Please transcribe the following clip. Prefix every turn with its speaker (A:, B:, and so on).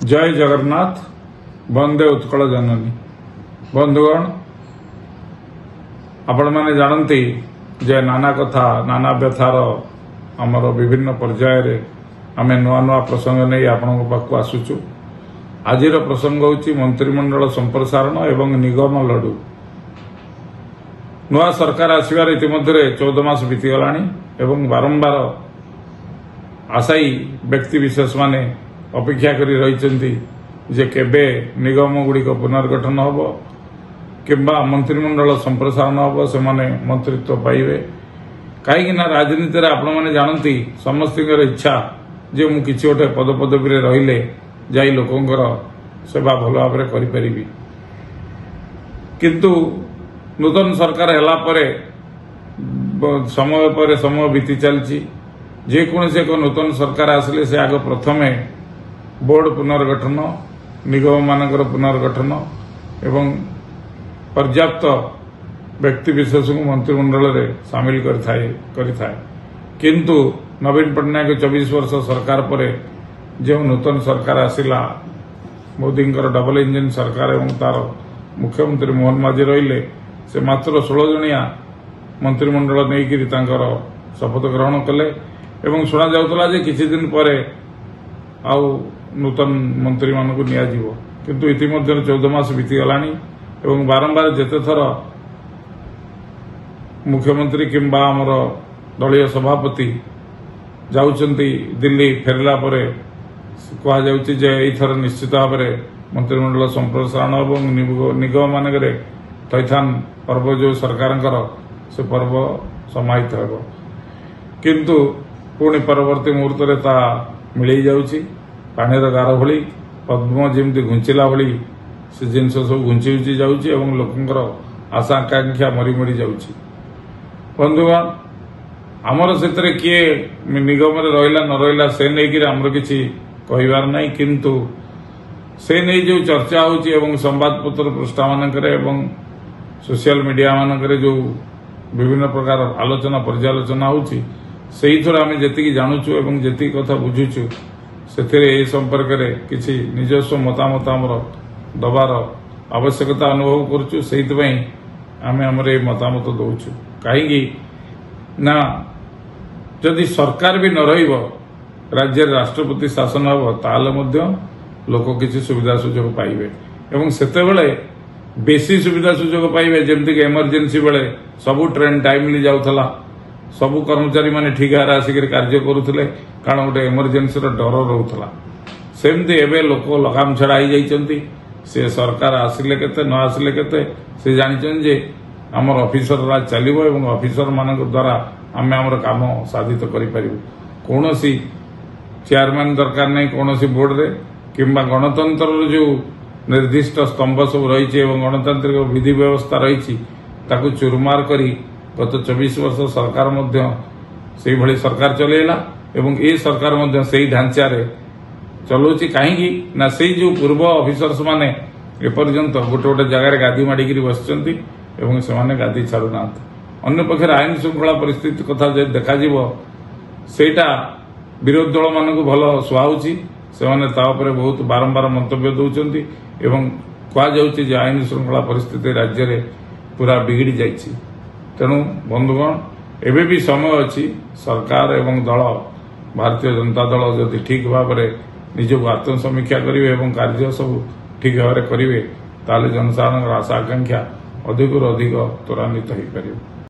A: जय जगन्नाथ वंदे उत्कल जननी। बंधुगण, आपण मैंने जानती जे नाना कथा नाना व्यथार आमर विभिन्न पर्यायर आम नुआ नुआ प्रसंग नहीं आपण पाक आसुचु। आज प्रसंग होची मंत्रिमंडल संप्रसारण एवं निगम लडू। नुआ सरकार आसबार इतिमध्य 14 मास बीतीगला एवं बारंबार आशायी व्यक्ति विशेष माने अपेक्षा करी रही जे केबे निगम गुड़िक पुनर्गठन हम किंबा मंत्रिमंडल संप्रसारण हम से मंत्रित्व पाइबे। कहीं राजनीति रे आपण माने जानती समस्त इच्छा जे मु किछि गोटे पदपदवी रे रहिले जाई लोकंकर सेवा भल भाव में करि किंतु नूतन सरकार हला परे समय बीती चलची। जेकोसी एक नूतन सरकार आसिले से आग प्रथमे बोर्ड पुनर्गठन निगम मानकर पुनर्गठन एवं पर्याप्त व्यक्ति विशेष को मंत्रिमंडल रे सामिल करिथाए किंतु नवीन पट्टनायक 24 वर्ष सरकार परे जो नूतन सरकार आसिला मोदी डबल इंजिन सरकार एवं तार मुख्यमंत्री मोहन माझी रहिले से मात्र 16 जणिया मंत्रिमंडल नहीं शपथ ग्रहण कले एवं शुणा जाउतला जे किछि दिन परे आउ नूतन मंत्री मानक नियाजिवो किंतु इतिमध्य 14 मास बीतीगलानी एवं बारंबार जेते थर मुख्यमंत्री किंबा आमर दलीय सभापति जाउचंती दिल्ली फेरला परे कहा जाउची जे एथर निश्चित भाव में मंत्रिमंडल संप्रसारण एवं निगम मानकरे थैथान पर्व जो सरकार से पर्व समाहित हो किंतु पुणी परवर्ती मुहूर्त में ता मिल जाउची पानीर गार भली पद्म जमी घुंचिला भली से जिन सब घुंची घुंची जाउची एवं लोकंकर आशा आकांक्षा मरी मरी जाउची। बंधुगण, आमर से किए निगम रहा न रहा से नहीं आमर किसी कहबार नहीं किंतु से नहीं जो चर्चा होची एवं संवादपत्र पृष्ठा मानकरे एवं सोशल मीडिया मानकरे जो विभिन्न प्रकार आलोचना पर्यालोचना होची से थोड़ा आम जी जानूचु एवं जी कथा बुझुचु से संपर्क में किसी निजस्व मतामत आमर दबार आवश्यकता अनुभव करुचु से आम आमर ये मतामत दौचु कहीं ना जदि सरकार भी न राज्य राष्ट्रपति शासन हम ताले लोक किसी सुविधा सुजोग पाइबे एवं सेतेबेले बेसी सुविधा सुजोग पाइबे जेमती इमरजेंसी बेले सबू ट्रेन टाइमली जाउथला सबू कर्मचारी माने ठीक भाव आसिक कार्य करुले कारण गोटे इमरजेंसी डर रोला सेमती एवं लोक लगाम छड़ा हो से सरकार आसिले केते न आसिले केते से जानिछन जे आमर ऑफिसर राज चलिबो एवं ऑफिसर मानक द्वारा आमे आमर काम साधित करि परिबु। कोनोसी चेयरमैन दरकार नहीं कोनोसी बोर्ड रे किंबा गणतंत्र जो निर्दिष्ट स्तंभ सब रही एवं गणतांत्रिक विधि व्यवस्था रही ताकू चुरमार करी गत 24 वर्ष सरकार से भली सरकार चलेला एवं ये सरकार मध्य से ढांचा चलाउची कहीं ना से जो पूर्व ऑफिसर्स माने एपर्यंत गोटे गोटे जगार गादी माड़िकी बसचंती एवं से माने गादी छाड़ू ना। अन्य पक्षे आईन श्रृंखला परिस्थिति कथा देखा सेटा विरोधी दल मानक भल सुहाउची से माने ता उपरे बहुत बारंबार मंतव्य दउचंती एवं कहा जाउची जे आईन श्रृंखला परिस्थिति राज्य रे पूरा बिगड़ी जाइछि। तेणु बंधुगण, एबे भी समय अच्छी सरकार एवं दल भारतीय जनता दल जदि ठीक भाव में निजक आत्मसमीक्षा करेंगे एवं कार्य सब ठीक भाव में करेंगे ताले जनसाधारण आशा आकांक्षा अधिक अधिक त्वरान्वित हो पार।